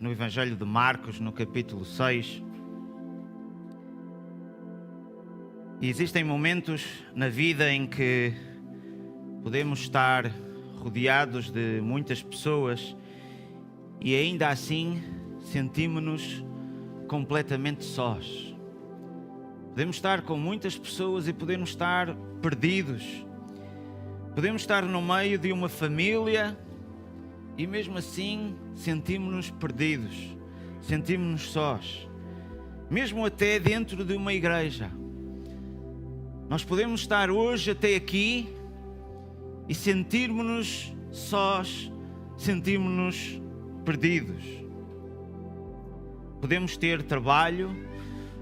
no Evangelho de Marcos, no capítulo 6. E existem momentos na vida em que podemos estar rodeados de muitas pessoas e ainda assim sentimos-nos completamente sós. Podemos estar com muitas pessoas e podemos estar perdidos. Podemos estar no meio de uma família e mesmo assim sentimos-nos perdidos, sentimos-nos sós. Mesmo até dentro de uma igreja. Nós podemos estar hoje até aqui e sentirmos-nos sós, sentirmos-nos perdidos. Podemos ter trabalho,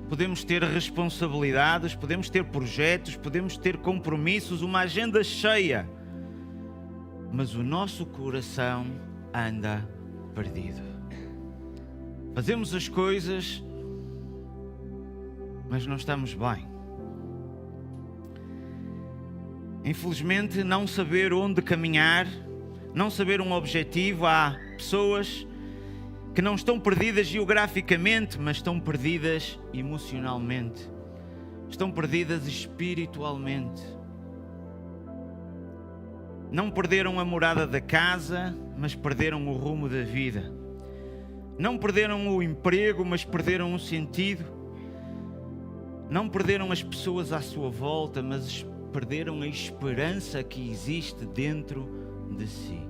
podemos ter responsabilidades, podemos ter projetos, podemos ter compromissos, uma agenda cheia, mas o nosso coração anda perdido. Fazemos as coisas, mas não estamos bem. Infelizmente, não saber onde caminhar, não saber um objetivo. Há pessoas que não estão perdidas geograficamente, mas estão perdidas emocionalmente. Estão perdidas espiritualmente. Não perderam a morada da casa, mas perderam o rumo da vida. Não perderam o emprego, mas perderam o sentido. Não perderam as pessoas à sua volta, mas perderam a esperança que existe dentro de si.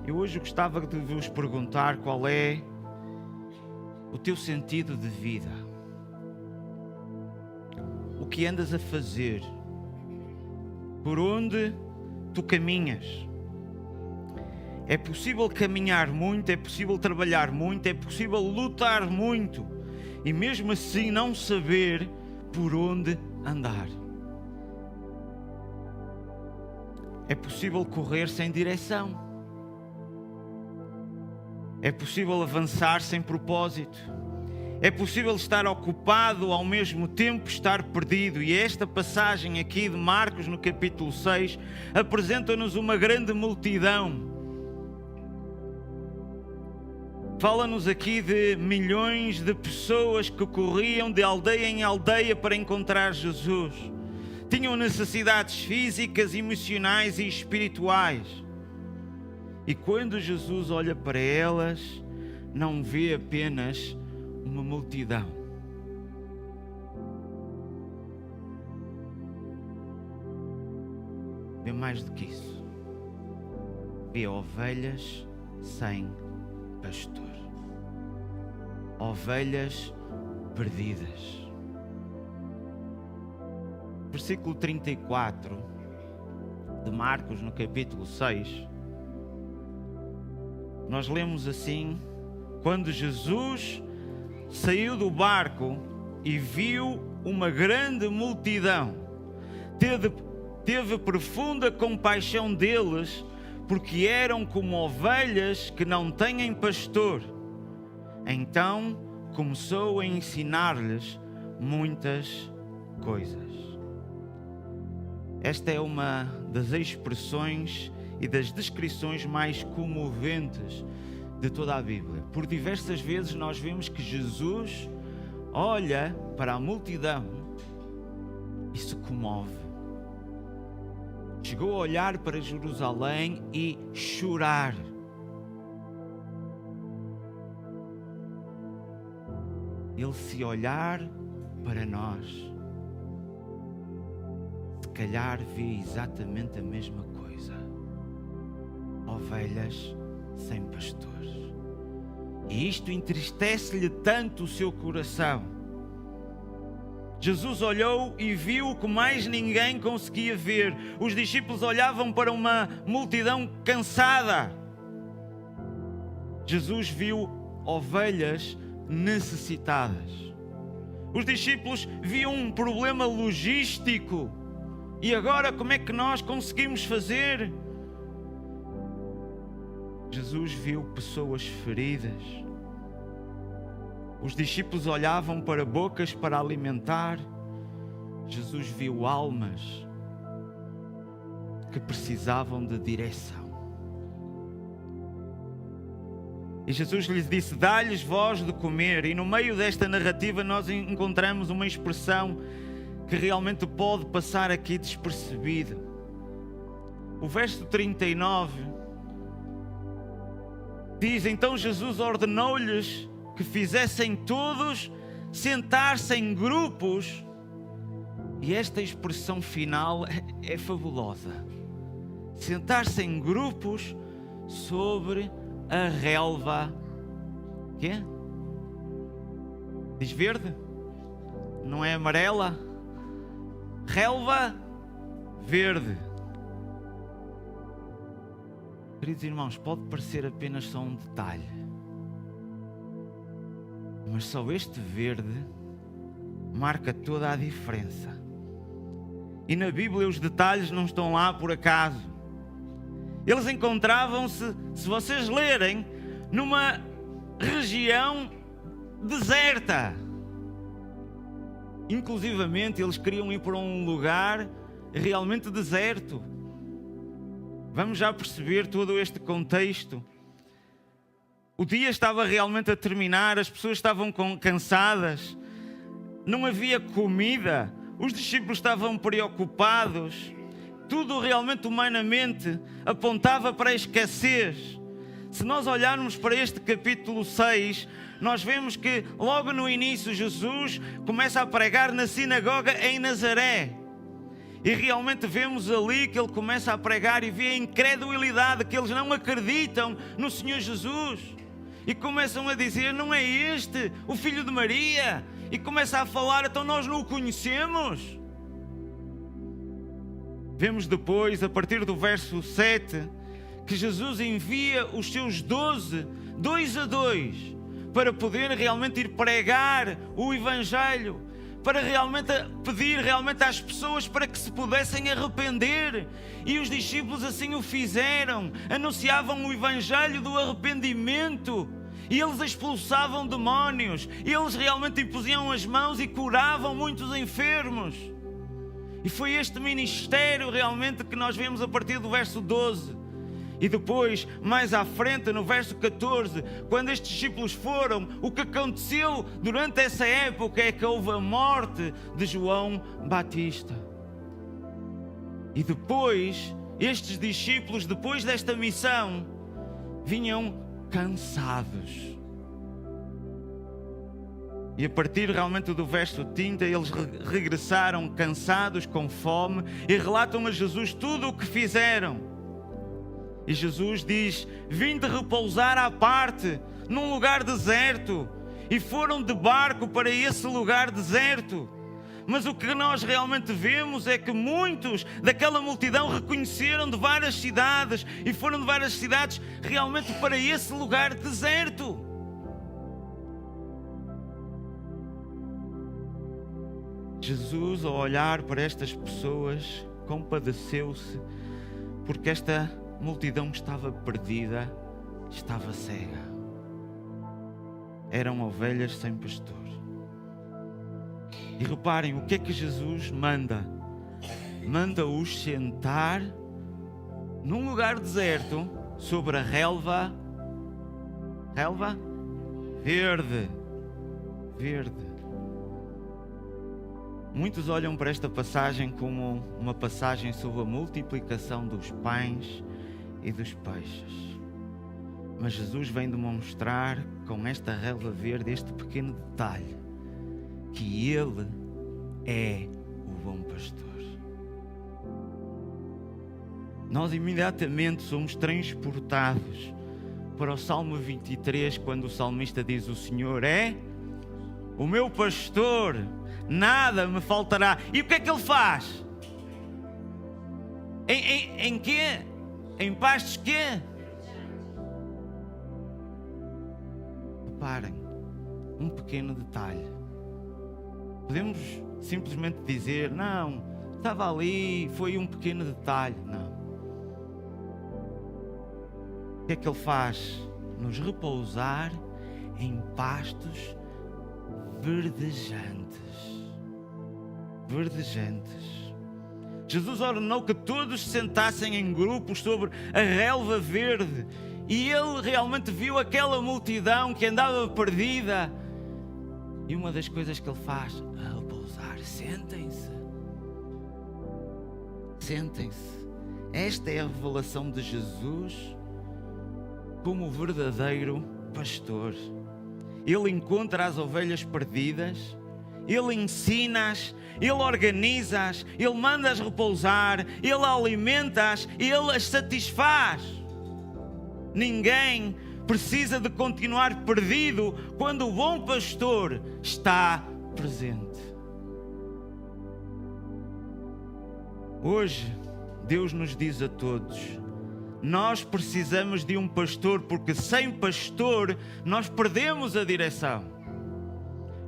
Eu hoje gostava de vos perguntar qual é o teu sentido de vida. O que andas a fazer? Por onde tu caminhas? É possível caminhar muito, é possível trabalhar muito, é possível lutar muito e mesmo assim não saber por onde andar. É possível correr sem direção. É possível avançar sem propósito. É possível estar ocupado ao mesmo tempo estar perdido. E esta passagem aqui de Marcos, no capítulo 6, apresenta-nos uma grande multidão. Fala-nos aqui de milhões de pessoas que corriam de aldeia em aldeia para encontrar Jesus. Tinham necessidades físicas, emocionais e espirituais. E quando Jesus olha para elas, não vê apenas uma multidão. Vê mais do que isso. Vê ovelhas sem pastor. Ovelhas perdidas. Versículo 34 de Marcos, no capítulo 6, nós lemos assim: quando Jesus saiu do barco e viu uma grande multidão, teve profunda compaixão deles, porque eram como ovelhas que não têm pastor. Então começou a ensinar-lhes muitas coisas. Esta é uma das expressões e das descrições mais comoventes de toda a Bíblia. Por diversas vezes nós vemos que Jesus olha para a multidão e se comove. Chegou a olhar para Jerusalém e chorar. Ele, se olhar para nós, se calhar vê exatamente a mesma coisa. Ovelhas sem pastor. E isto entristece-lhe tanto o seu coração. Jesus olhou e viu o que mais ninguém conseguia ver. Os discípulos olhavam para uma multidão cansada. Jesus viu ovelhas necessitadas. Os discípulos viam um problema logístico. E agora como é que nós conseguimos fazer? Jesus viu pessoas feridas. Os discípulos olhavam para bocas para alimentar. Jesus viu almas que precisavam de direção. E Jesus lhes disse: dá-lhes vós de comer. E no meio desta narrativa nós encontramos uma expressão que realmente pode passar aqui despercebida. O verso 39 diz: então Jesus ordenou-lhes que fizessem todos sentar-se em grupos. E esta expressão final é fabulosa. Sentar-se em grupos sobre a relva. Quê? Diz verde? Não é amarela? Relva verde. Queridos irmãos, pode parecer apenas só um detalhe, mas só este verde marca toda a diferença. E na Bíblia os detalhes não estão lá por acaso. Eles encontravam-se, se vocês lerem, numa região deserta. Inclusivamente eles queriam ir para um lugar realmente deserto. Vamos já perceber todo este contexto. O dia estava realmente a terminar, as pessoas estavam cansadas, não havia comida, os discípulos estavam preocupados, tudo realmente humanamente apontava para a escassez. Se nós olharmos para este capítulo 6, nós vemos que logo no início Jesus começa a pregar na sinagoga em Nazaré. E realmente vemos ali que ele começa a pregar e vê a incredulidade, que eles não acreditam no Senhor Jesus. E começam a dizer: não é este o filho de Maria? E começa a falar: então nós não o conhecemos. Vemos depois, a partir do verso 7, que Jesus envia os seus 12, 2 a 2, para poder realmente ir pregar o Evangelho, para realmente pedir realmente às pessoas para que se pudessem arrepender. E os discípulos assim o fizeram, anunciavam o Evangelho do arrependimento, e eles expulsavam demónios, e eles realmente impunham as mãos e curavam muitos enfermos. E foi este ministério realmente que nós vemos a partir do verso 12. E depois, mais à frente, no verso 14, quando estes discípulos foram, o que aconteceu durante essa época é que houve a morte de João Batista. E depois, estes discípulos, depois desta missão, vinham cansados. E a partir realmente do verso 30, eles regressaram cansados, com fome, e relatam a Jesus tudo o que fizeram. E Jesus diz: vinde repousar à parte, num lugar deserto. E foram de barco para esse lugar deserto. Mas o que nós realmente vemos é que muitos daquela multidão reconheceram de várias cidades, e foram de várias cidades realmente para esse lugar deserto. Jesus, ao olhar para estas pessoas, compadeceu-se, porque esta multidão estava perdida, estava cega. Eram ovelhas sem pastor. E reparem, o que é que Jesus manda? Manda-os sentar num lugar deserto, sobre a relva verde. Muitos olham para esta passagem como uma passagem sobre a multiplicação dos pães e dos peixes. Mas Jesus vem demonstrar com esta relva verde, este pequeno detalhe, que Ele é o bom pastor. Nós imediatamente somos transportados para o Salmo 23, quando o salmista diz: o Senhor é o meu pastor, nada me faltará. E o que é que Ele faz? Em quê? Em pastos quê? Reparem, um pequeno detalhe. Podemos simplesmente dizer: não, estava ali, foi um pequeno detalhe. Não. O que é que Ele faz? Nos repousar em pastos verdejantes. Jesus ordenou que todos se sentassem em grupos sobre a relva verde. E ele realmente viu aquela multidão que andava perdida. E uma das coisas que ele faz é repousar. Sentem-se. Sentem-se. Esta é a revelação de Jesus como o verdadeiro pastor. Ele encontra as ovelhas perdidas, ele ensina-as, ele organiza-as, ele manda-as repousar, ele alimenta-as, ele as satisfaz. Ninguém precisa de continuar perdido quando o bom pastor está presente. Hoje, Deus nos diz a todos: nós precisamos de um pastor, porque sem pastor nós perdemos a direção.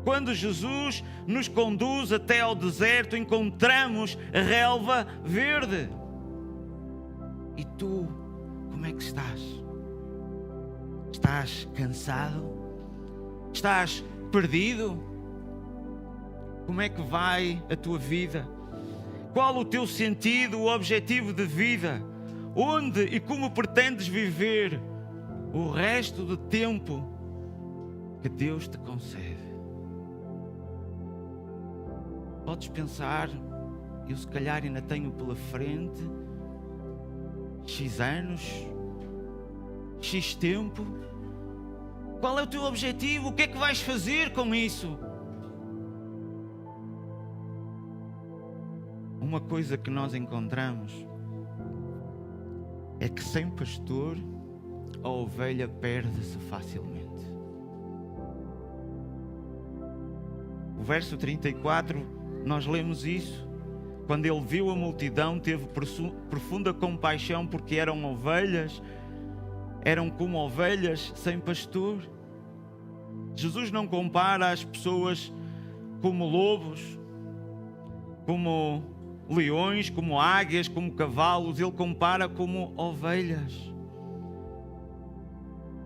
Quando Jesus nos conduz até ao deserto, encontramos a relva verde. E tu, como é que estás? Estás cansado? Estás perdido? Como é que vai a tua vida? Qual o teu sentido, o objetivo de vida? Onde e como pretendes viver o resto do tempo que Deus te concede? Podes pensar: eu se calhar ainda tenho pela frente X anos, X tempo. Qual é o teu objetivo? O que é que vais fazer com isso? Uma coisa que nós encontramos é que sem pastor a ovelha perde-se facilmente. O verso 34, nós lemos isso. Quando ele viu a multidão, teve profunda compaixão, porque eram como ovelhas sem pastor. Jesus não compara as pessoas como lobos, como leões, como águias, como cavalos. Ele compara como ovelhas.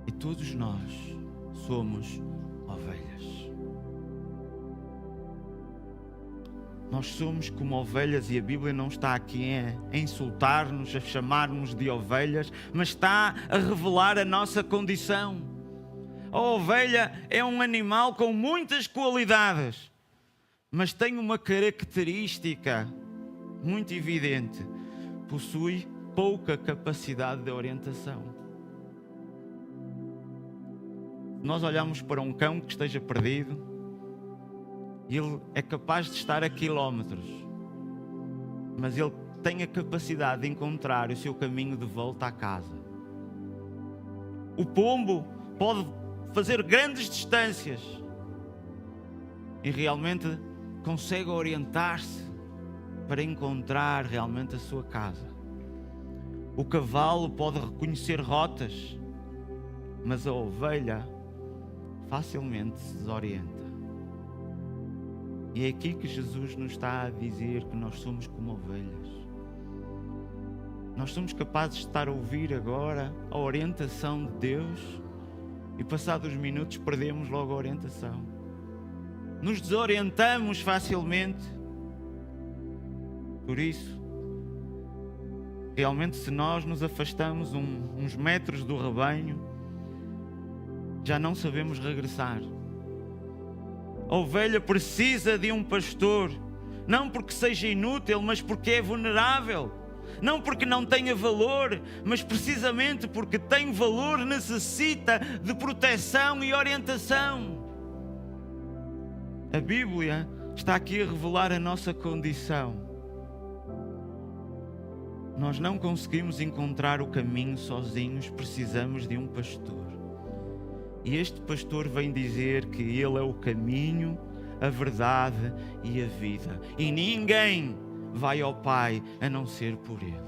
E todos nós somos ovelhas. Nós somos como ovelhas, e a Bíblia não está aqui a insultar-nos, a chamar-nos de ovelhas, mas está a revelar a nossa condição. A ovelha é um animal com muitas qualidades, mas tem uma característica muito evidente: possui pouca capacidade de orientação. Nós olhamos para um cão que esteja perdido, ele é capaz de estar a quilómetros, mas ele tem a capacidade de encontrar o seu caminho de volta à casa. O pombo pode fazer grandes distâncias e realmente consegue orientar-se para encontrar realmente a sua casa. O cavalo pode reconhecer rotas, mas a ovelha facilmente se desorienta. E é aqui que Jesus nos está a dizer que nós somos como ovelhas. Nós somos capazes de estar a ouvir agora a orientação de Deus e passados minutos perdemos logo a orientação. Nos desorientamos facilmente. Por isso, realmente, se nós nos afastamos uns metros do rebanho, já não sabemos regressar. A ovelha precisa de um pastor, não porque seja inútil, mas porque é vulnerável. Não porque não tenha valor, mas precisamente porque tem valor, necessita de proteção e orientação. A Bíblia está aqui a revelar a nossa condição. Nós não conseguimos encontrar o caminho sozinhos, precisamos de um pastor. E este pastor vem dizer que ele é o caminho, a verdade e a vida. E ninguém vai ao Pai a não ser por Ele.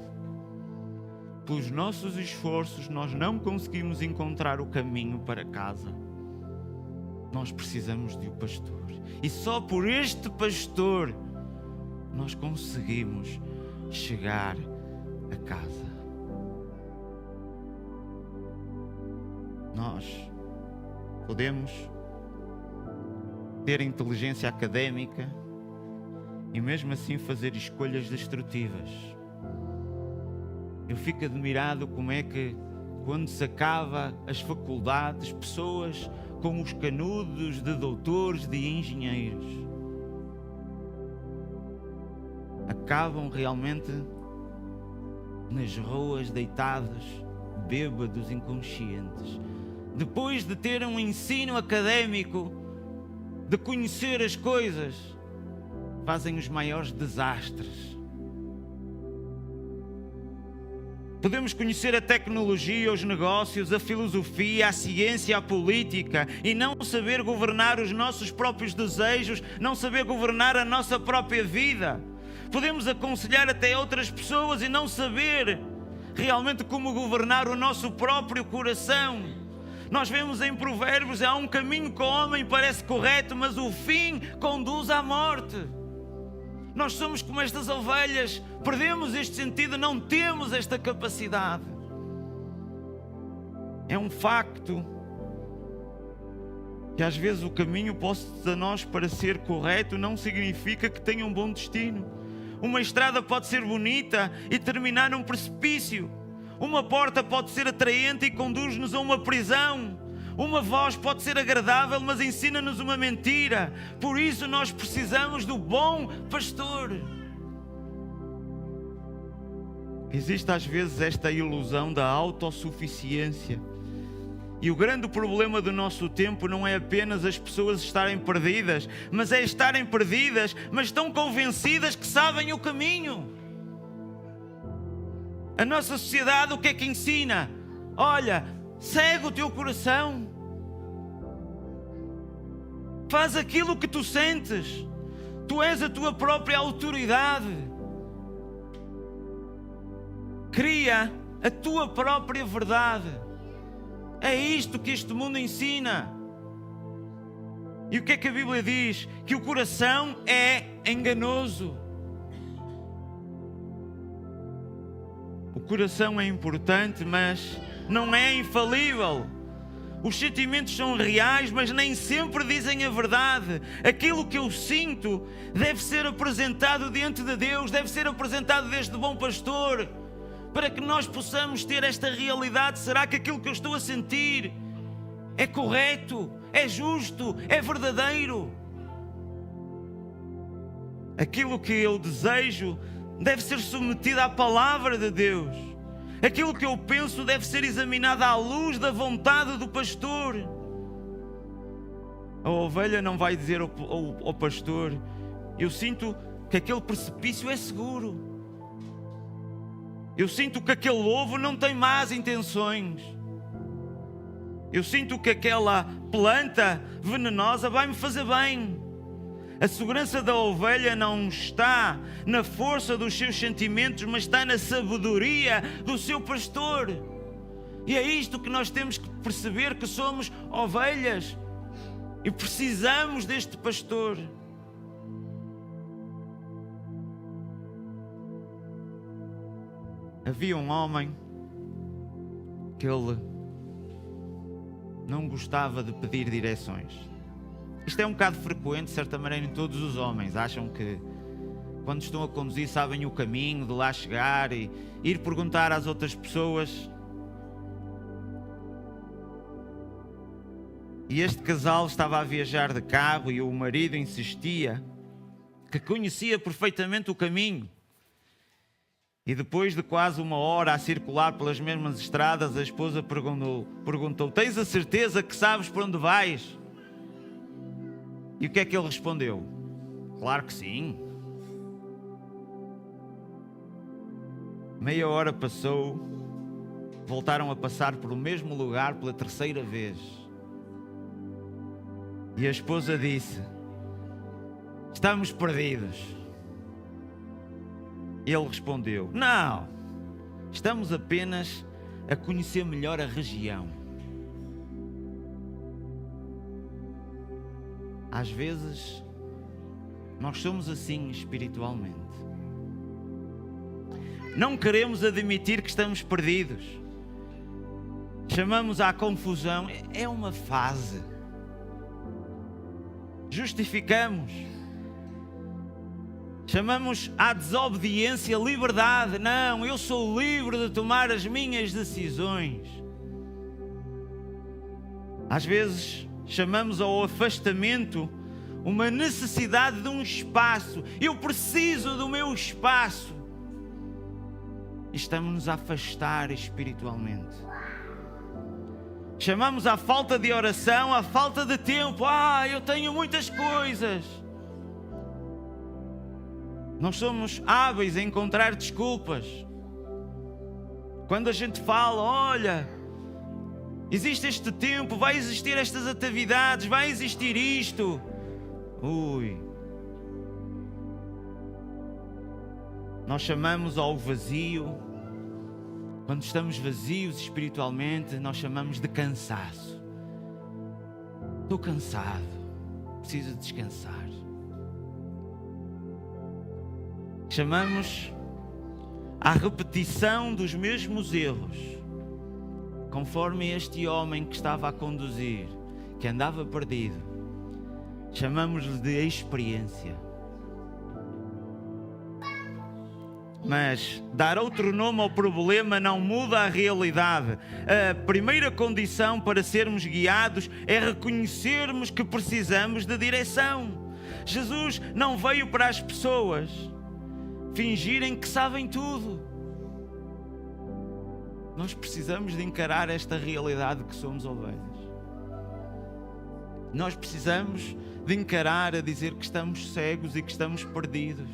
Pelos nossos esforços nós não conseguimos encontrar o caminho para casa. Nós precisamos de um pastor. E só por este pastor nós conseguimos chegar a casa. Nós podemos ter inteligência académica e mesmo assim fazer escolhas destrutivas. Eu fico admirado como é que quando se acaba as faculdades, pessoas com os canudos de doutores, de engenheiros, acabam realmente nas ruas deitados, bêbados, inconscientes, depois de ter um ensino académico, de conhecer as coisas, fazem os maiores desastres. Podemos conhecer a tecnologia, os negócios, a filosofia, a ciência, a política e não saber governar os nossos próprios desejos, não saber governar a nossa própria vida. Podemos aconselhar até outras pessoas e não saber realmente como governar o nosso próprio coração. Nós vemos em Provérbios, há um caminho que ao homem parece correto, mas o fim conduz à morte. Nós somos como estas ovelhas, perdemos este sentido, não temos esta capacidade. É um facto que às vezes o caminho pode a nós parecer correto, não significa que tenha um bom destino. Uma estrada pode ser bonita e terminar num precipício. Uma porta pode ser atraente e conduz-nos a uma prisão. Uma voz pode ser agradável, mas ensina-nos uma mentira. Por isso nós precisamos do bom pastor. Existe às vezes esta ilusão da autossuficiência. E o grande problema do nosso tempo não é apenas as pessoas estarem perdidas, mas é estarem perdidas, mas estão convencidas que sabem o caminho. A nossa sociedade o que é que ensina? Olha, segue o teu coração. Faz aquilo que tu sentes. Tu és a tua própria autoridade. Cria a tua própria verdade. É isto que este mundo ensina. E o que é que a Bíblia diz? Que o coração é enganoso. O coração é importante, mas não é infalível. Os sentimentos são reais, mas nem sempre dizem a verdade. Aquilo que eu sinto deve ser apresentado diante de Deus, deve ser apresentado desde o bom pastor, para que nós possamos ter esta realidade. Será que aquilo que eu estou a sentir é correto, é justo, é verdadeiro? Aquilo que eu desejo deve ser submetido à palavra de Deus. Aquilo que eu penso deve ser examinado à luz da vontade do pastor. A ovelha não vai dizer ao pastor: eu sinto que aquele precipício é seguro. Eu sinto que aquele lobo não tem más intenções. Eu sinto que aquela planta venenosa vai me fazer bem. A segurança da ovelha não está na força dos seus sentimentos, mas está na sabedoria do seu pastor. E é isto que nós temos que perceber, que somos ovelhas e precisamos deste pastor. Havia um homem que ele não gostava de pedir direções. Isto é um bocado frequente, de certa maneira, em todos os homens. Acham que quando estão a conduzir sabem o caminho de lá chegar e ir perguntar às outras pessoas. E este casal estava a viajar de carro e o marido insistia que conhecia perfeitamente o caminho. E depois de quase uma hora a circular pelas mesmas estradas, a esposa perguntou: tens a certeza que sabes para onde vais? E o que é que ele respondeu? Claro que sim. Meia hora passou, voltaram a passar pelo mesmo lugar pela terceira vez. E a esposa disse: estamos perdidos. Ele respondeu: não, estamos apenas a conhecer melhor a região. Às vezes, nós somos assim espiritualmente. Não queremos admitir que estamos perdidos. Chamamos à confusão. É uma fase. Justificamos. Chamamos à desobediência liberdade. Não, eu sou livre de tomar as minhas decisões. Às vezes chamamos ao afastamento uma necessidade de um espaço. Eu preciso do meu espaço. E estamos-nos a afastar espiritualmente. Chamamos à falta de oração, à falta de tempo. Eu tenho muitas coisas. Nós somos hábeis em encontrar desculpas. Quando a gente fala, olha, existe este tempo, vai existir estas atividades, vai existir isto. Nós chamamos ao vazio. Quando estamos vazios espiritualmente, nós chamamos de cansaço. Estou cansado, preciso descansar. Chamamos à repetição dos mesmos erros, conforme este homem que estava a conduzir, que andava perdido. Chamamos-lhe de experiência. Mas dar outro nome ao problema não muda a realidade. A primeira condição para sermos guiados é reconhecermos que precisamos de direção. Jesus não veio para as pessoas fingirem que sabem tudo. Nós precisamos de encarar esta realidade que somos ovelhas. Nós precisamos de encarar a dizer que estamos cegos e que estamos perdidos.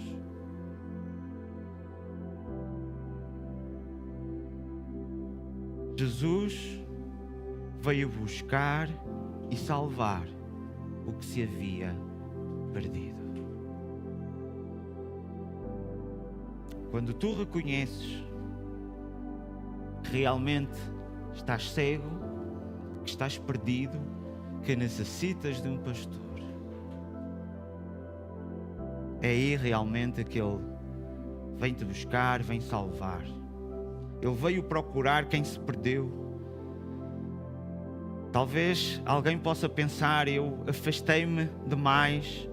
Jesus veio buscar e salvar o que se havia perdido. Quando tu reconheces que realmente estás cego, que estás perdido, que necessitas de um pastor, é aí realmente que Ele vem te buscar, vem salvar. Ele veio procurar quem se perdeu. Talvez alguém possa pensar, eu afastei-me demais,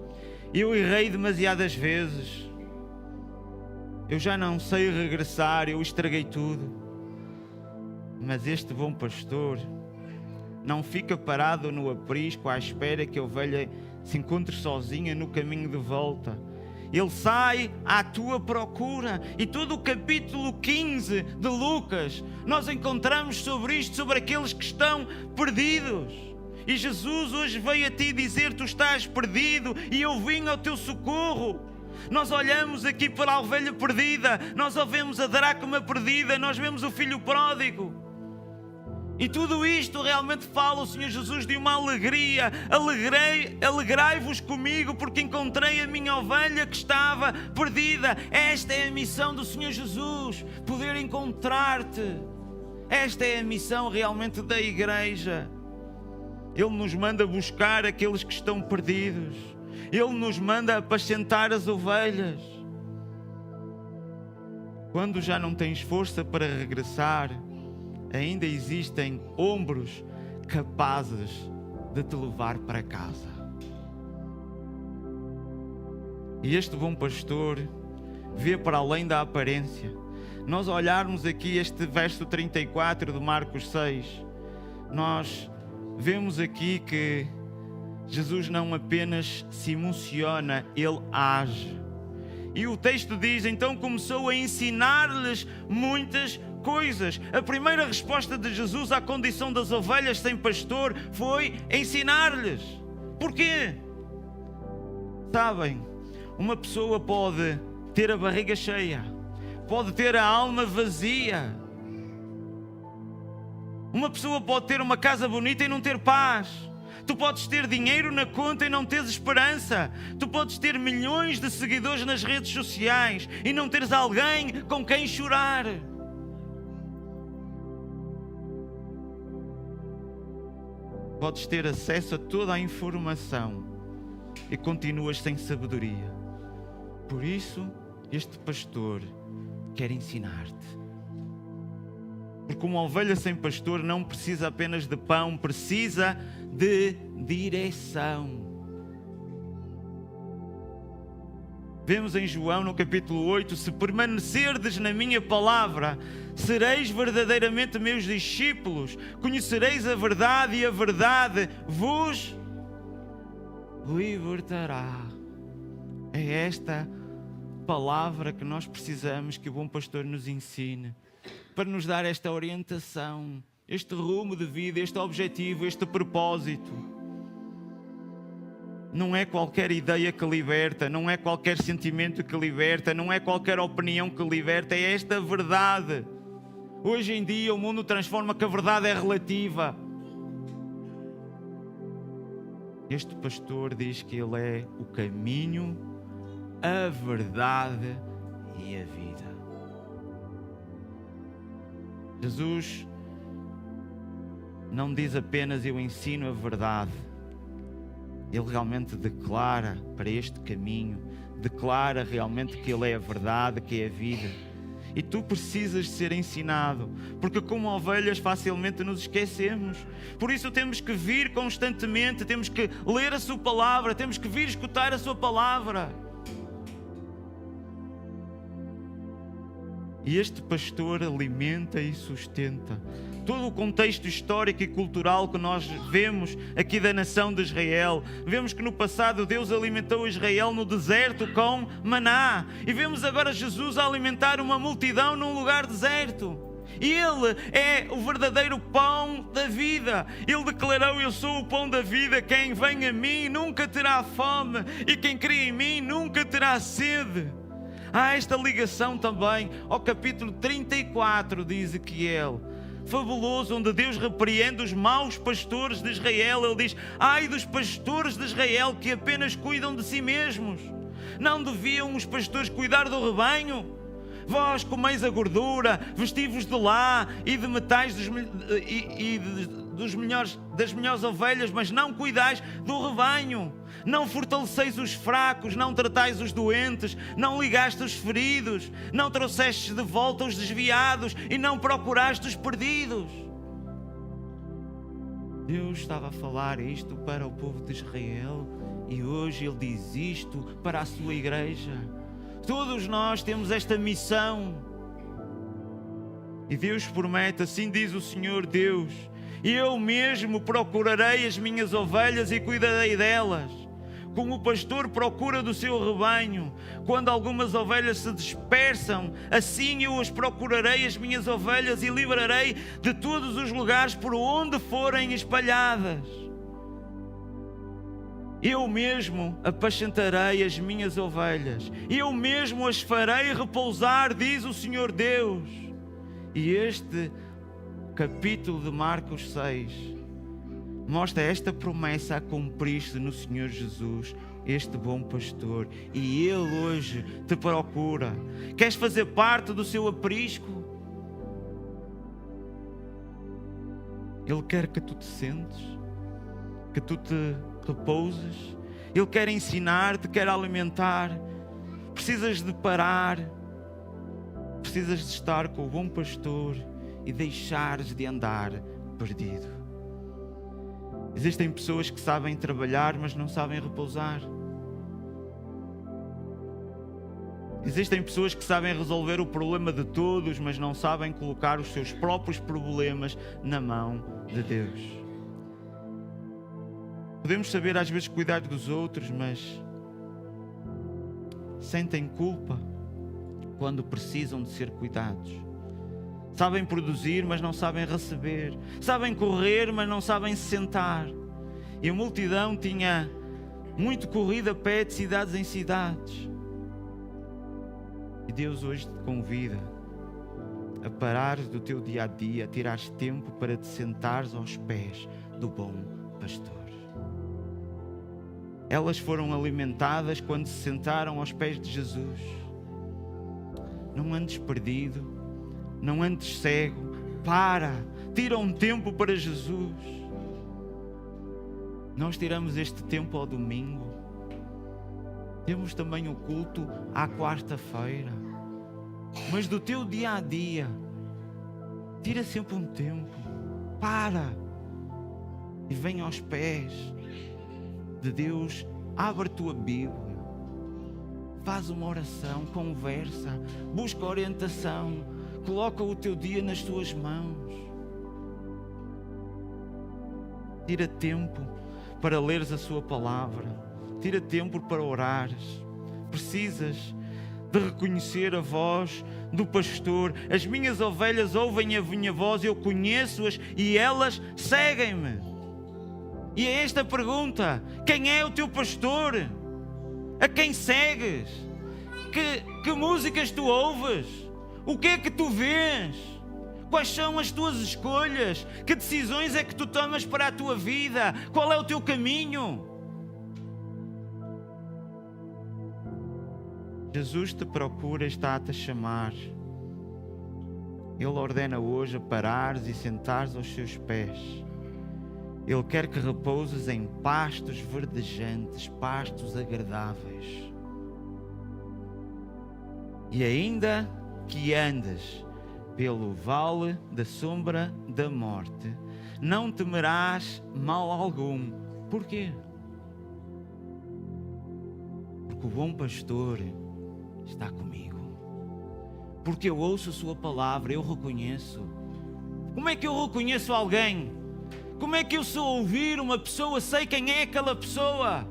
eu errei demasiadas vezes, eu já não sei regressar, eu estraguei tudo. Mas este bom pastor não fica parado no aprisco à espera que a ovelha se encontre sozinha no caminho de volta. Ele sai à tua procura. E todo o capítulo 15 de Lucas nós encontramos sobre isto, sobre aqueles que estão perdidos. E Jesus hoje veio a ti dizer: tu estás perdido e eu vim ao teu socorro. Nós olhamos aqui para a ovelha perdida, nós ouvimos a dracma perdida, nós vemos o filho pródigo. E tudo isto realmente fala o Senhor Jesus de uma alegria. Alegrai-vos comigo, porque encontrei a minha ovelha que estava perdida. Esta é a missão do Senhor Jesus, poder encontrar-te. Esta é a missão realmente da igreja. Ele nos manda buscar aqueles que estão perdidos. Ele nos manda apacentar as ovelhas. Quando já não tens força para regressar, ainda existem ombros capazes de te levar para casa. E este bom pastor vê para além da aparência. Nós olharmos aqui este verso 34 de Marcos 6, nós vemos aqui que Jesus não apenas se emociona, Ele age. E o texto diz: então começou a ensinar-lhes muitas coisas. A primeira resposta de Jesus à condição das ovelhas sem pastor foi ensinar-lhes. Porquê? Sabem, uma pessoa pode ter a barriga cheia, pode ter a alma vazia. Uma pessoa pode ter uma casa bonita e não ter paz. Tu podes ter dinheiro na conta e não teres esperança. Tu podes ter milhões de seguidores nas redes sociais e não teres alguém com quem chorar. Podes ter acesso a toda a informação e continuas sem sabedoria. Por isso, este pastor quer ensinar-te. Porque uma ovelha sem pastor não precisa apenas de pão, precisa de direção. Vemos em João no capítulo 8: se permanecerdes na minha palavra, sereis verdadeiramente meus discípulos, conhecereis a verdade e a verdade vos libertará. É esta palavra que nós precisamos que o bom pastor nos ensine, para nos dar esta orientação, este rumo de vida, este objetivo, este propósito. Não é qualquer ideia que liberta, não é qualquer sentimento que liberta, não é qualquer opinião que liberta, é esta verdade. Hoje em dia o mundo transforma que a verdade é relativa. Este pastor diz que ele é o caminho, a verdade e a vida. Jesus não diz apenas eu ensino a verdade. Ele realmente declara para este caminho, declara realmente que Ele é a verdade, que é a vida. E tu precisas ser ensinado, porque como ovelhas facilmente nos esquecemos. Por isso temos que vir constantemente, temos que ler a sua palavra, temos que vir escutar a sua palavra. E este pastor alimenta e sustenta todo o contexto histórico e cultural que nós vemos aqui da nação de Israel. Vemos que no passado Deus alimentou Israel no deserto com maná. E vemos agora Jesus a alimentar uma multidão num lugar deserto. E Ele é o verdadeiro pão da vida. Ele declarou: eu sou o pão da vida, quem vem a mim nunca terá fome, e quem crê em mim nunca terá sede. Há esta ligação também ao capítulo 34 de Ezequiel, fabuloso, onde Deus repreende os maus pastores de Israel. Ele diz: ai dos pastores de Israel que apenas cuidam de si mesmos. Não deviam os pastores cuidar do rebanho? Vós comeis a gordura, vestivos de lã e de metais das melhores ovelhas, mas não cuidais do rebanho. Não fortaleceis os fracos, não tratais os doentes, não ligaste os feridos, não trouxestes de volta os desviados e não procuraste os perdidos. Deus estava a falar isto para o povo de Israel e hoje Ele diz isto para a sua igreja. Todos nós temos esta missão. E Deus promete: assim diz o Senhor Deus, eu mesmo procurarei as minhas ovelhas e cuidarei delas, como o pastor procura do seu rebanho. Quando algumas ovelhas se dispersam, assim eu as procurarei, as minhas ovelhas, e livrarei de todos os lugares por onde forem espalhadas. Eu mesmo apacentarei as minhas ovelhas, eu mesmo as farei repousar, diz o Senhor Deus. E este capítulo de Marcos 6 mostra esta promessa a cumprir-se no Senhor Jesus, este bom pastor. E Ele hoje te procura. Queres fazer parte do seu aprisco? Ele quer que tu te sentes, que tu te repouses. Ele quer ensinar-te, quer alimentar. Precisas de parar, precisas de estar com o bom pastor e deixares de andar perdido. Existem pessoas que sabem trabalhar, mas não sabem repousar. Existem pessoas que sabem resolver o problema de todos, mas não sabem colocar os seus próprios problemas na mão de Deus. Podemos saber às vezes cuidar dos outros, mas sentem culpa quando precisam de ser cuidados. Sabem produzir, mas não sabem receber. Sabem correr, mas não sabem se sentar. E a multidão tinha muito corrido a pé de cidades em cidades. E Deus hoje te convida a parares do teu dia a dia, a tirares tempo para te sentares aos pés do bom pastor. Elas foram alimentadas quando se sentaram aos pés de Jesus. Não andes perdido, não andes cego. Tira um tempo para Jesus. Nós tiramos este tempo ao domingo. Temos também o culto à quarta-feira. Mas do teu dia a dia, tira sempre um tempo. E vem aos pés de Deus. Abre a tua Bíblia. Faz uma oração, conversa, busca orientação, coloca o teu dia nas tuas mãos. Tira tempo para leres a sua palavra. Tira tempo para orares. Precisas de reconhecer a voz do pastor. As minhas ovelhas ouvem a minha voz, eu conheço-as e elas seguem-me. E é esta pergunta: quem é o teu pastor? A quem segues? Que músicas tu ouves? O que é que tu vês? Quais são as tuas escolhas? Que decisões é que tu tomas para a tua vida? Qual é o teu caminho? Jesus te procura e está-te a chamar. Ele ordena hoje a parares e sentares aos seus pés. Ele quer que repouses em pastos verdejantes, pastos agradáveis. E ainda que andes pelo vale da sombra da morte, não temerás mal algum. Porquê? Porque o bom pastor está comigo. Porque eu ouço a sua palavra, eu reconheço. Como é que eu reconheço alguém? Como é que eu, se ouvir uma pessoa, sei quem é aquela pessoa?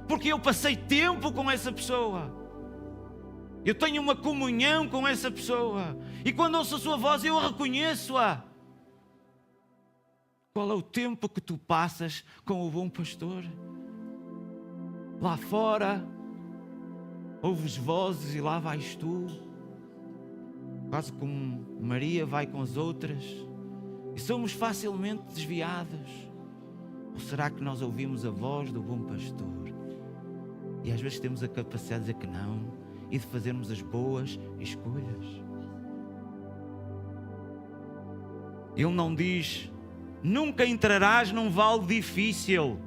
Porque eu passei tempo com essa pessoa. Eu tenho uma comunhão com essa pessoa. E quando ouço a sua voz, eu a reconheço-a. Qual é o tempo que tu passas com o bom pastor? Lá fora, ouves vozes e lá vais tu. Quase como Maria vai com as outras. E somos facilmente desviados. Ou será que nós ouvimos a voz do bom pastor? E às vezes temos a capacidade de dizer que não e de fazermos as boas escolhas. Ele não diz: nunca entrarás num vale difícil.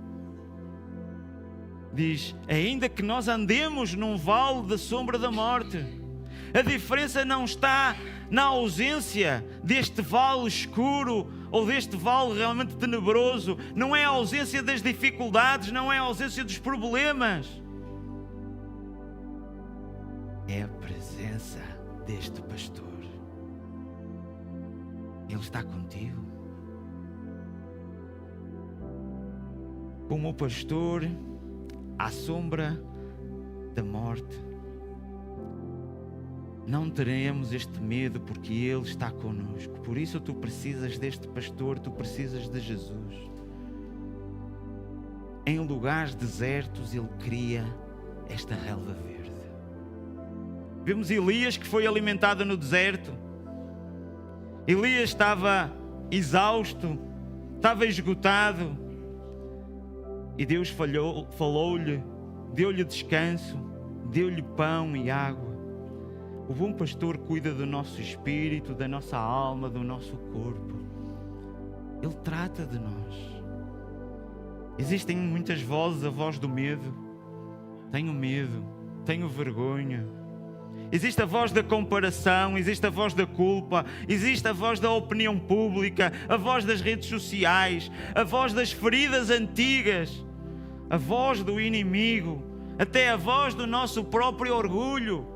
Diz: ainda que nós andemos num vale da sombra da morte. A diferença não está na ausência deste vale escuro ou deste vale realmente tenebroso. Não é a ausência das dificuldades, não é a ausência dos problemas. É a presença deste pastor. Ele está contigo. Como o pastor à sombra da morte, não teremos este medo porque Ele está conosco. Por isso tu precisas deste pastor, tu precisas de Jesus. Em lugares desertos Ele cria esta relva verde. Vemos Elias que foi alimentado no deserto. Elias estava exausto, estava esgotado. E Deus falou-lhe, deu-lhe descanso, deu-lhe pão e água. O bom pastor cuida do nosso espírito, da nossa alma, do nosso corpo. Ele trata de nós. Existem muitas vozes, a voz do medo. Tenho medo, tenho vergonha. Existe a voz da comparação, existe a voz da culpa, existe a voz da opinião pública, a voz das redes sociais, a voz das feridas antigas, a voz do inimigo, até a voz do nosso próprio orgulho.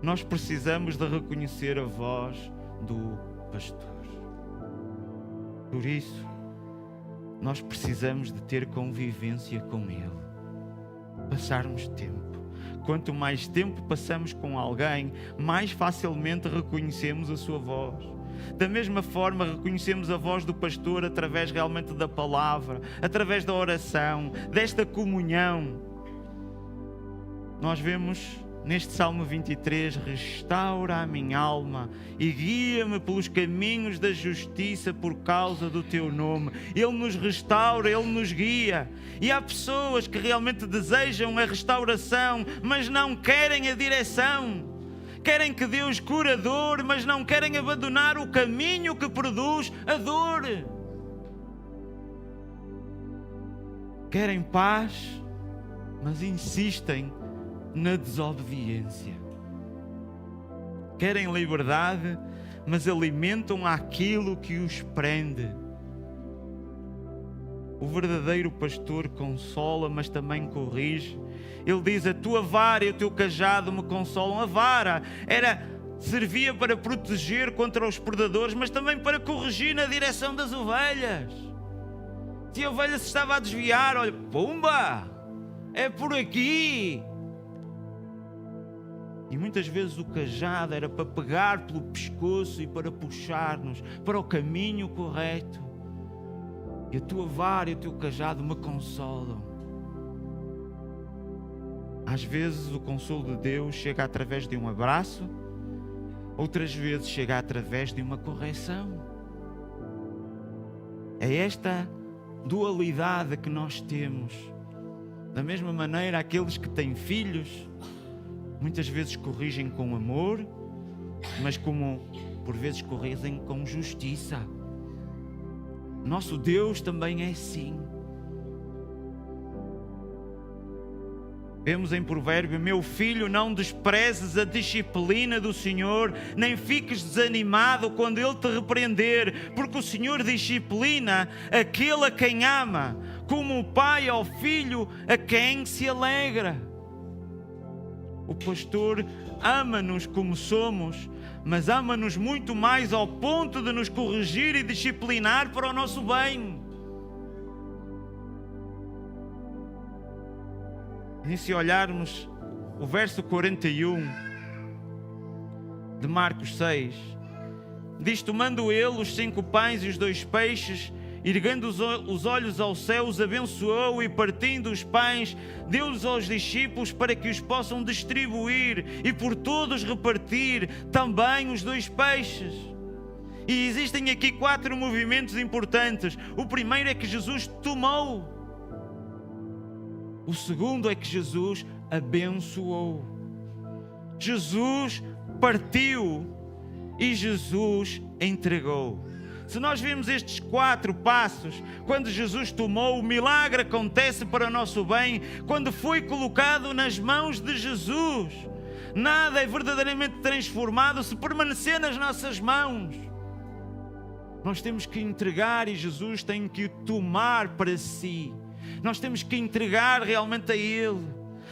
Nós precisamos de reconhecer a voz do pastor. Por isso, nós precisamos de ter convivência com Ele, passarmos tempo. Quanto mais tempo passamos com alguém, mais facilmente reconhecemos a sua voz. Da mesma forma, reconhecemos a voz do pastor através realmente da palavra, através da oração, desta comunhão. Nós vemos neste Salmo 23, restaura a minha alma e guia-me pelos caminhos da justiça por causa do teu nome. Ele nos restaura, Ele nos guia. E há pessoas que realmente desejam a restauração, mas não querem a direção. Querem que Deus cure a dor, mas não querem abandonar o caminho que produz a dor. Querem paz, mas insistem na desobediência. Querem liberdade, mas alimentam aquilo que os prende. O verdadeiro pastor consola, mas também corrige. Ele diz: a tua vara e o teu cajado me consolam. A vara servia para proteger contra os predadores, mas também para corrigir na direção das ovelhas. Se a ovelha se estava a desviar, olha, pumba, é por aqui. E muitas vezes o cajado era para pegar pelo pescoço e para puxar-nos para o caminho correto. E a tua vara e o teu cajado me consolam. Às vezes o consolo de Deus chega através de um abraço, outras vezes chega através de uma correção. É esta dualidade que nós temos. Da mesma maneira, aqueles que têm filhos muitas vezes corrigem com amor, mas como por vezes corrigem com justiça. Nosso Deus também é assim. Vemos em Provérbio: meu filho, não desprezes a disciplina do Senhor, nem fiques desanimado quando Ele te repreender, porque o Senhor disciplina aquele a quem ama, como o pai ao filho a quem se alegra. O pastor ama-nos como somos, mas ama-nos muito mais ao ponto de nos corrigir e disciplinar para o nosso bem. E se olharmos o verso 41 de Marcos 6, diz: tomando ele os 5 pães e os 2 peixes, erguendo os olhos ao céu, os abençoou e, partindo os pães, deu-os aos discípulos para que os possam distribuir e por todos repartir também os 2 peixes. E existem aqui 4 movimentos importantes. O primeiro é que Jesus tomou. O segundo é que Jesus abençoou. Jesus partiu e Jesus entregou. Se nós vimos estes 4 passos, quando Jesus tomou, o milagre acontece para o nosso bem. Quando foi colocado nas mãos de Jesus, nada é verdadeiramente transformado se permanecer nas nossas mãos. Nós temos que entregar e Jesus tem que o tomar para si. Nós temos que entregar realmente a Ele.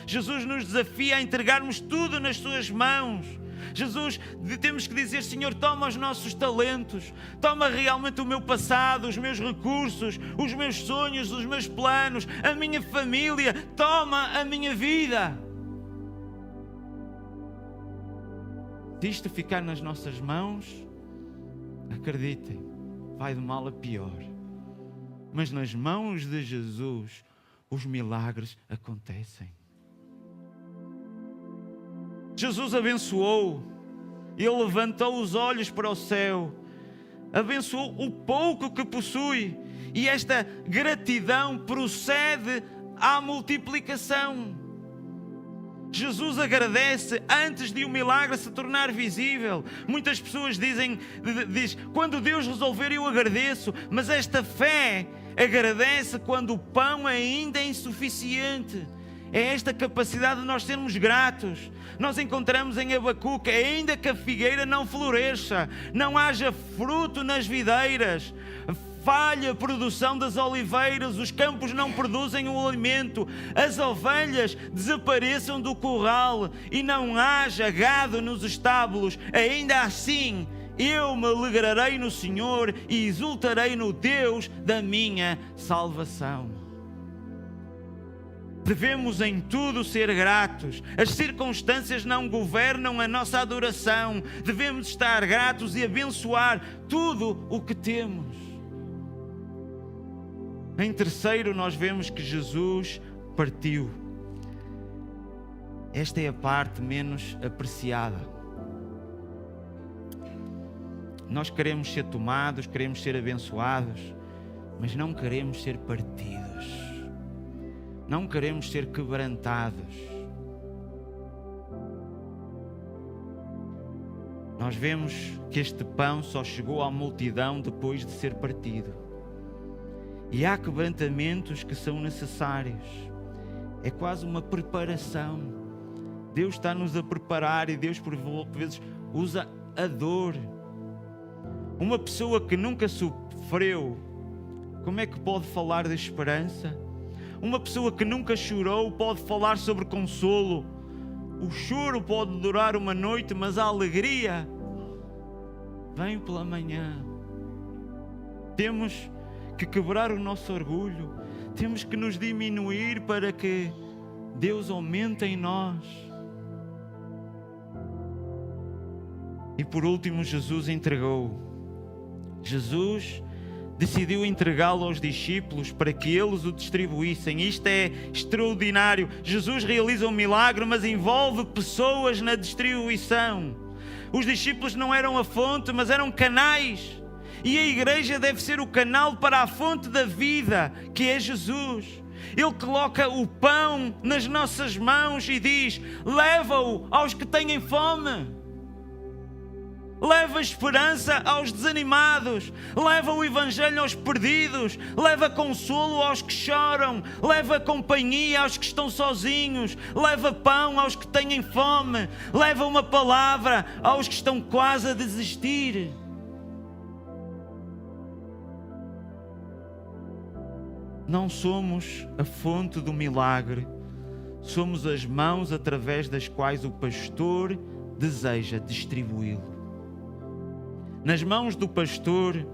Jesus nos desafia a entregarmos tudo nas suas mãos. Jesus, temos que dizer: Senhor, toma os nossos talentos, toma realmente o meu passado, os meus recursos, os meus sonhos, os meus planos, a minha família, toma a minha vida. Se isto ficar nas nossas mãos, acreditem, vai de mal a pior. Mas nas mãos de Jesus, os milagres acontecem. Jesus abençoou, Ele levantou os olhos para o céu, abençoou o pouco que possui, e esta gratidão procede à multiplicação. Jesus agradece antes de o milagre se tornar visível. Muitas pessoas dizem, quando Deus resolver eu agradeço, mas esta fé agradece quando o pão ainda é insuficiente. É esta capacidade de nós sermos gratos. Nós encontramos em Abacuque: ainda que a figueira não floresça, não haja fruto nas videiras, falha a produção das oliveiras, os campos não produzem o alimento, as ovelhas desapareçam do curral e não haja gado nos estábulos, ainda assim eu me alegrarei no Senhor e exultarei no Deus da minha salvação. Devemos em tudo ser gratos. As circunstâncias não governam a nossa adoração. Devemos estar gratos e abençoar tudo o que temos. Em terceiro, nós vemos que Jesus partiu. Esta é a parte menos apreciada. Nós queremos ser tomados, queremos ser abençoados, mas não queremos ser partidos. Não queremos ser quebrantados. Nós vemos que este pão só chegou à multidão depois de ser partido. E há quebrantamentos que são necessários. É quase uma preparação. Deus está-nos a preparar e Deus por vezes usa a dor. Uma pessoa que nunca sofreu como é que pode falar de esperança? Uma pessoa que nunca chorou pode falar sobre consolo. O choro pode durar uma noite, mas a alegria vem pela manhã. Temos que quebrar o nosso orgulho. Temos que nos diminuir para que Deus aumente em nós. E por último, Jesus entregou. Jesus decidiu entregá-lo aos discípulos para que eles o distribuíssem. Isto é extraordinário. Jesus realiza um milagre, mas envolve pessoas na distribuição. Os discípulos não eram a fonte, mas eram canais. E a igreja deve ser o canal para a fonte da vida, que é Jesus. Ele coloca o pão nas nossas mãos e diz: leva-o aos que têm fome. Leva esperança aos desanimados, leva o Evangelho aos perdidos, leva consolo aos que choram, leva companhia aos que estão sozinhos, leva pão aos que têm fome, leva uma palavra aos que estão quase a desistir. Não somos a fonte do milagre, somos as mãos através das quais o pastor deseja distribuí-lo. Nas mãos do pastor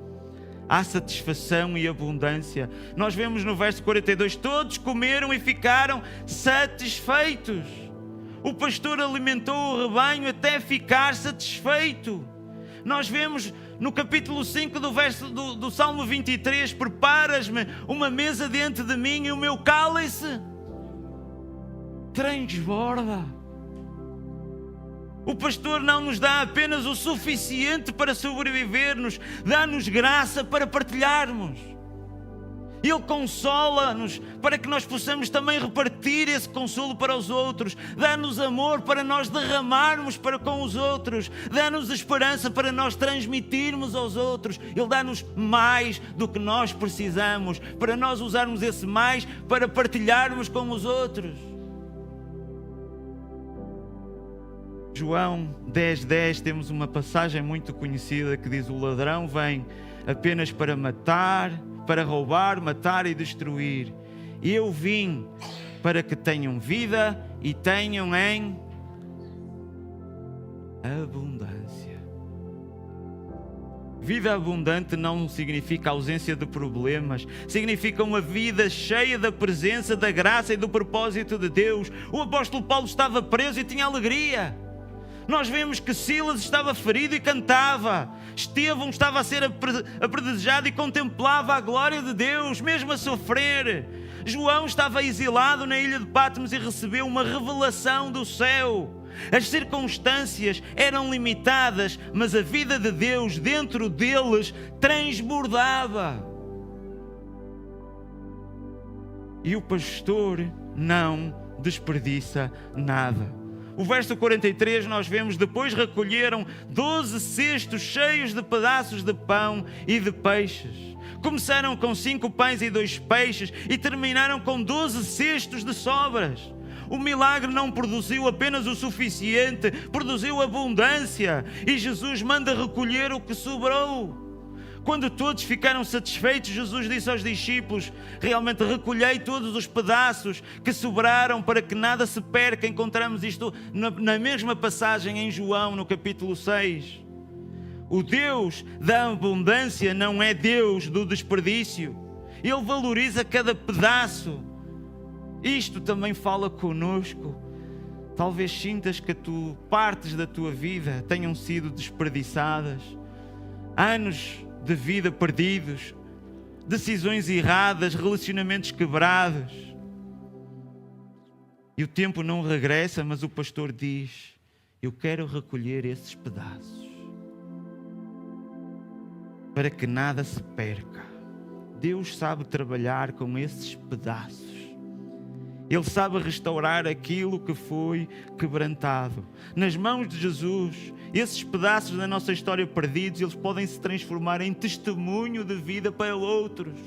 há satisfação e abundância. Nós vemos no verso 42, todos comeram e ficaram satisfeitos. O pastor alimentou o rebanho até ficar satisfeito. Nós vemos no capítulo 5 do Salmo 23, preparas-me uma mesa diante de mim e o meu cálice transborda. O pastor não nos dá apenas o suficiente para sobrevivermos, dá-nos graça para partilharmos. Ele consola-nos para que nós possamos também repartir esse consolo para os outros. Dá-nos amor para nós derramarmos para com os outros. Dá-nos esperança para nós transmitirmos aos outros. Ele dá-nos mais do que nós precisamos, para nós usarmos esse mais para partilharmos com os outros. João 10:10, temos uma passagem muito conhecida que diz: o ladrão vem apenas para matar, para roubar, matar e destruir. Eu vim para que tenham vida e tenham em abundância. Vida abundante não significa ausência de problemas, significa uma vida cheia da presença, da graça e do propósito de Deus. O apóstolo Paulo estava preso e tinha alegria. Nós vemos que Silas estava ferido e cantava. Estevão estava a ser apredejado e contemplava a glória de Deus, mesmo a sofrer. João estava exilado na ilha de Patmos e recebeu uma revelação do céu. As circunstâncias eram limitadas, mas a vida de Deus dentro deles transbordava. E o pastor não desperdiça nada. O verso 43 nós vemos: depois recolheram 12 cestos cheios de pedaços de pão e de peixes. Começaram com 5 pães e 2 peixes e terminaram com 12 cestos de sobras. O milagre não produziu apenas o suficiente, produziu abundância. E Jesus manda recolher o que sobrou. Quando todos ficaram satisfeitos, Jesus disse aos discípulos: realmente recolhei todos os pedaços que sobraram para que nada se perca. Encontramos isto na mesma passagem em João, no capítulo 6. O Deus da abundância não é Deus do desperdício. Ele valoriza cada pedaço. Isto também fala conosco. Talvez sintas que partes da tua vida tenham sido desperdiçadas. Anos de vida perdidos, decisões erradas, relacionamentos quebrados. E o tempo não regressa, mas o pastor diz: eu quero recolher esses pedaços para que nada se perca. Deus sabe trabalhar com esses pedaços. Ele sabe restaurar aquilo que foi quebrantado. Nas mãos de Jesus, esses pedaços da nossa história perdidos, eles podem se transformar em testemunho de vida para outros.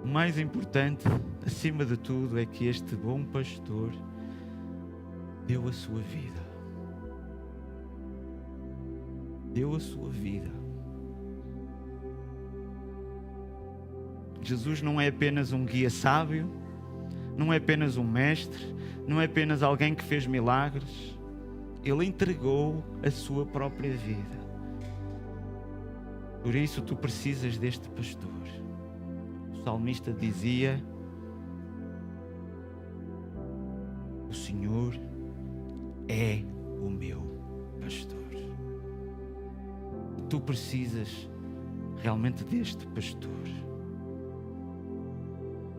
O mais importante, acima de tudo, é que este bom pastor deu a sua vida. Deu a sua vida. Jesus não é apenas um guia sábio, não é apenas um mestre, não é apenas alguém que fez milagres. Ele entregou a sua própria vida. Por isso tu precisas deste pastor. O salmista dizia: o Senhor é o meu pastor. Tu precisas realmente deste pastor,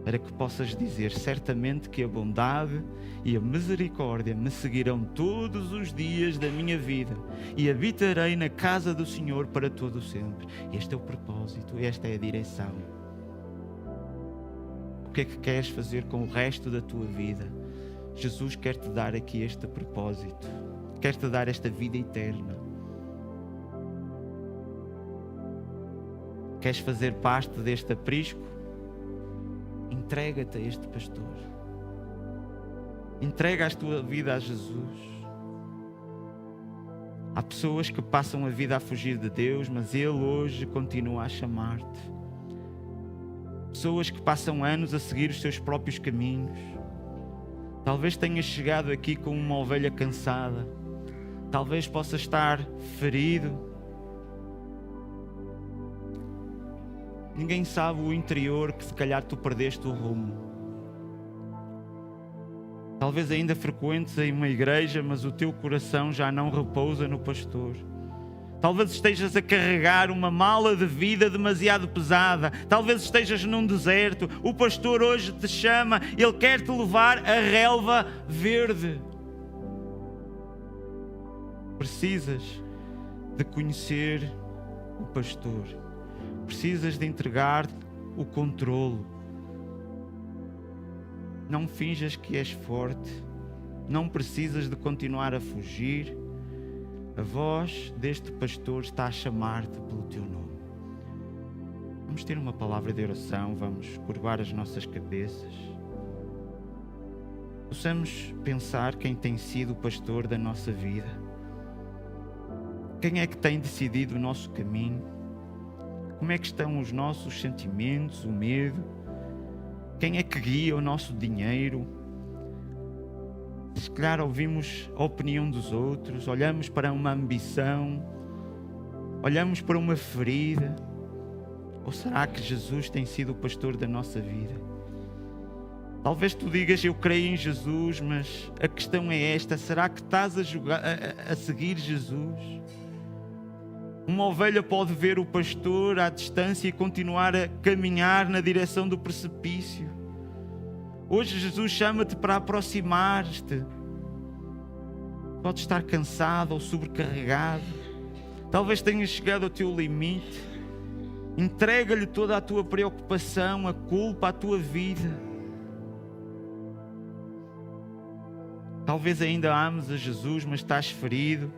para que possas dizer certamente que a bondade e a misericórdia me seguirão todos os dias da minha vida e habitarei na casa do Senhor para todo o sempre. Este é o propósito, esta é a direção. O que é que queres fazer com o resto da tua vida? Jesus quer te dar aqui este propósito, quer te dar esta vida eterna. Queres fazer parte deste aprisco? Entrega-te a este pastor. Entrega a tua vida a Jesus. Há pessoas que passam a vida a fugir de Deus, mas Ele hoje continua a chamar-te. Pessoas que passam anos a seguir os seus próprios caminhos. Talvez tenhas chegado aqui como uma ovelha cansada. Talvez possas estar ferido. Ninguém sabe o interior que se calhar tu perdeste o rumo. Talvez ainda frequentes em uma igreja, mas o teu coração já não repousa no pastor. Talvez estejas a carregar uma mala de vida demasiado pesada. Talvez estejas num deserto. O pastor hoje te chama, ele quer te levar à relva verde. Precisas de conhecer o pastor. Precisas de entregar o controlo. Não finjas que és forte. Não precisas de continuar a fugir. A voz deste pastor está a chamar-te pelo teu nome. Vamos ter uma palavra de oração. Vamos curvar as nossas cabeças. Possamos pensar quem tem sido o pastor da nossa vida. Quem é que tem decidido o nosso caminho? Como é que estão os nossos sentimentos, o medo? Quem é que guia o nosso dinheiro? Se calhar ouvimos a opinião dos outros, olhamos para uma ambição, olhamos para uma ferida. Ou será que Jesus tem sido o pastor da nossa vida? Talvez tu digas, eu creio em Jesus, mas a questão é esta: será que estás a seguir Jesus? Uma ovelha pode ver o pastor à distância e continuar a caminhar na direção do precipício. Hoje Jesus chama-te para aproximar-te. Podes estar cansado ou sobrecarregado. Talvez tenhas chegado ao teu limite. Entrega-lhe toda a tua preocupação, a culpa, a tua vida. Talvez ainda ames a Jesus, mas estás ferido.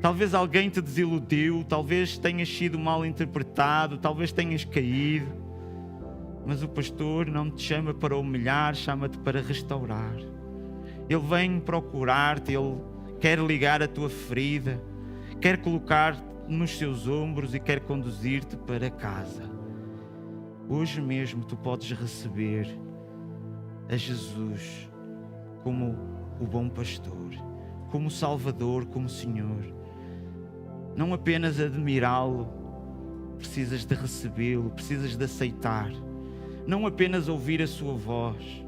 Talvez alguém te desiludiu, talvez tenhas sido mal interpretado, talvez tenhas caído. Mas o pastor não te chama para humilhar, chama-te para restaurar. Ele vem procurar-te, ele quer ligar a tua ferida, quer colocar-te nos seus ombros e quer conduzir-te para casa. Hoje mesmo tu podes receber a Jesus como o bom pastor, como Salvador, como Senhor. Não apenas admirá-lo, precisas de recebê-lo, precisas de aceitar. Não apenas ouvir a sua voz,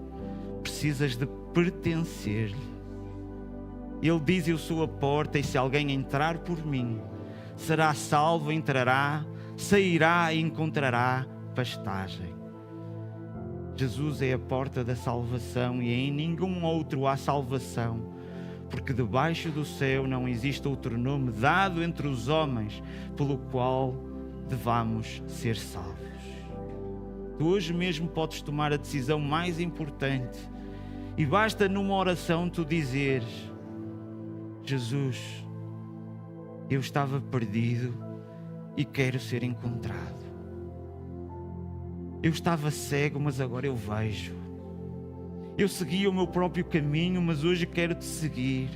precisas de pertencer-lhe. Ele diz: eu sou a porta e se alguém entrar por mim, será salvo, entrará, sairá e encontrará pastagem. Jesus é a porta da salvação e em nenhum outro há salvação, porque debaixo do céu não existe outro nome dado entre os homens pelo qual devamos ser salvos. Tu hoje mesmo podes tomar a decisão mais importante e basta numa oração tu dizeres: Jesus, eu estava perdido e quero ser encontrado. Eu estava cego, mas agora eu vejo. Eu seguia o meu próprio caminho, mas hoje quero te seguir.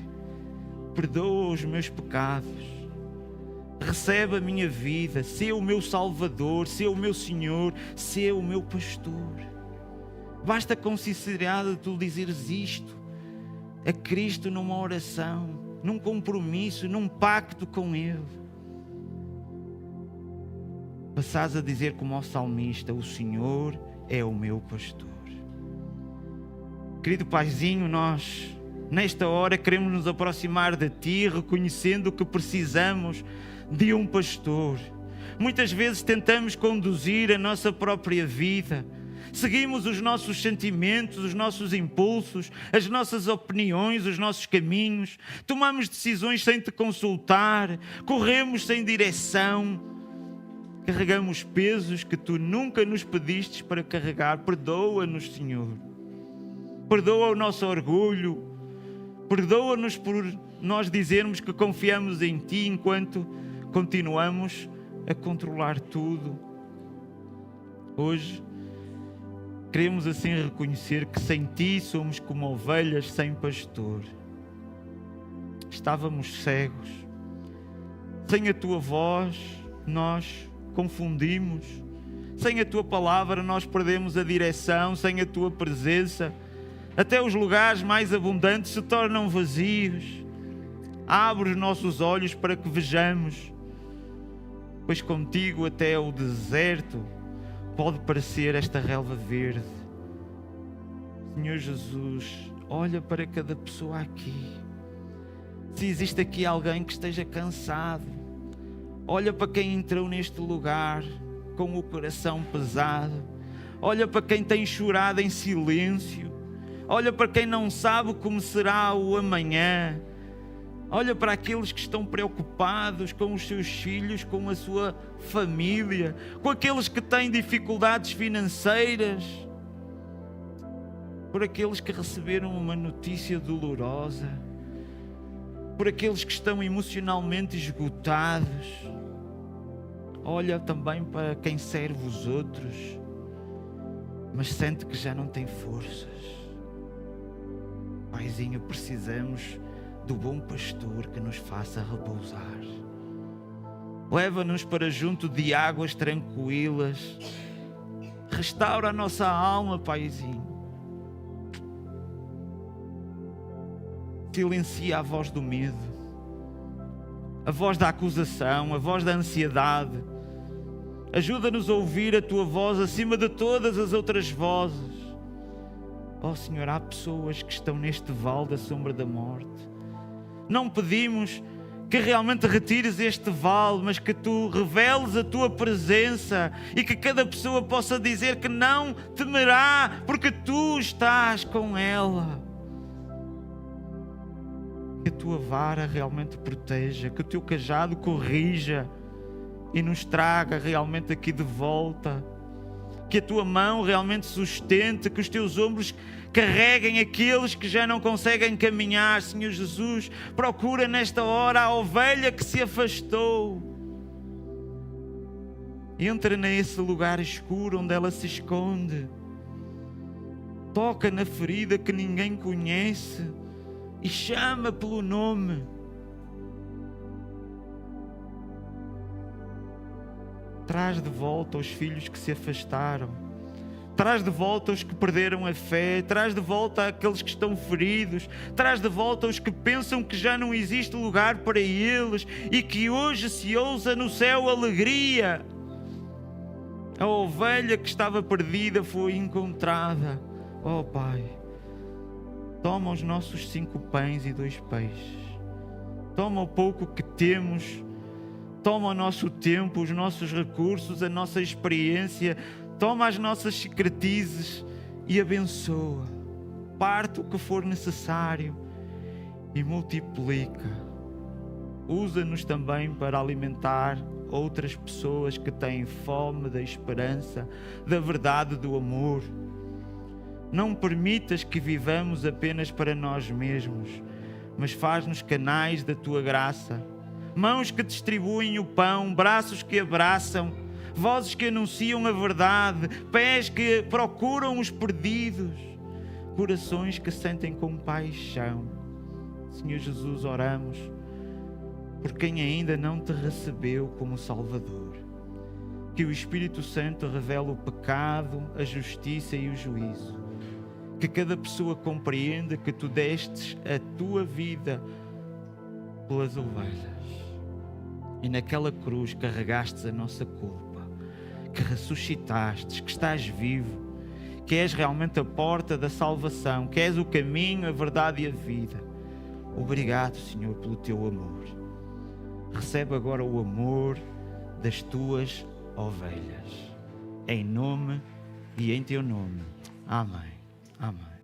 Perdoa os meus pecados. recebe a minha vida, sê o meu Salvador, sê o meu Senhor, sê o meu pastor. Basta com sinceridade tu dizeres isto a Cristo numa oração, num compromisso, num pacto com Ele. Passás a dizer como ao salmista: o Senhor é o meu pastor. Querido Paizinho, nós nesta hora queremos nos aproximar de Ti, reconhecendo que precisamos de um pastor. Muitas vezes tentamos conduzir a nossa própria vida, seguimos os nossos sentimentos, os nossos impulsos, as nossas opiniões, os nossos caminhos, tomamos decisões sem Te consultar, corremos sem direção, carregamos pesos que Tu nunca nos pedistes para carregar. Perdoa-nos, Senhor. Perdoa o nosso orgulho. Perdoa-nos por nós dizermos que confiamos em Ti enquanto continuamos a controlar tudo. Hoje queremos assim reconhecer que sem Ti somos como ovelhas sem pastor. Estávamos cegos. Sem a Tua voz nós confundimos. Sem a Tua palavra nós perdemos a direção. Sem a Tua presença até os lugares mais abundantes se tornam vazios. Abre os nossos olhos para que vejamos, pois contigo até o deserto pode parecer esta relva verde. Senhor Jesus, olha para cada pessoa aqui. Se existe aqui alguém que esteja cansado, olha para quem entrou neste lugar com o coração pesado. Olha para quem tem chorado em silêncio. Olha para quem não sabe como será o amanhã. Olha para aqueles que estão preocupados com os seus filhos, com a sua família, com aqueles que têm dificuldades financeiras, por aqueles que receberam uma notícia dolorosa, por aqueles que estão emocionalmente esgotados. Olha também para quem serve os outros, mas sente que já não tem forças. Paizinho, precisamos do bom pastor que nos faça repousar. Leva-nos para junto de águas tranquilas. Restaura a nossa alma, Paizinho. Silencia a voz do medo, a voz da acusação, a voz da ansiedade. Ajuda-nos a ouvir a Tua voz acima de todas as outras vozes. Ó Senhor, há pessoas que estão neste vale da sombra da morte. Não pedimos que realmente retires este vale, mas que Tu reveles a Tua presença e que cada pessoa possa dizer que não temerá, porque Tu estás com ela. Que a Tua vara realmente proteja, que o Teu cajado corrija e nos traga realmente aqui de volta. Que a Tua mão realmente sustente, que os Teus ombros carreguem aqueles que já não conseguem caminhar. Senhor Jesus, procura nesta hora a ovelha que se afastou. Entra nesse lugar escuro onde ela se esconde. Toca na ferida que ninguém conhece e chama pelo nome. Traz de volta os filhos que se afastaram. Traz de volta os que perderam a fé. Traz de volta aqueles que estão feridos. Traz de volta os que pensam que já não existe lugar para eles e que hoje se ouça no céu alegria. A ovelha que estava perdida foi encontrada. Oh Pai, toma os nossos 5 pães e 2 peixes. Toma o pouco que temos. Toma o nosso tempo, os nossos recursos, a nossa experiência. Toma as nossas cicatrizes e abençoa. Parte o que for necessário e multiplica. Usa-nos também para alimentar outras pessoas que têm fome da esperança, da verdade, do amor. Não permitas que vivamos apenas para nós mesmos, mas faz-nos canais da Tua graça. Mãos que distribuem o pão, braços que abraçam, vozes que anunciam a verdade, pés que procuram os perdidos, corações que sentem compaixão. Senhor Jesus, oramos por quem ainda não te recebeu como Salvador. Que o Espírito Santo revele o pecado, a justiça e o juízo. Que cada pessoa compreenda que tu destes a tua vida pelas ovelhas e naquela cruz carregastes a nossa culpa, que ressuscitastes, que estás vivo, que és realmente a porta da salvação, que és o caminho, a verdade e a vida. Obrigado, Senhor, pelo teu amor. Recebe agora o amor das tuas ovelhas. Em nome e em teu nome. Amém. Amém.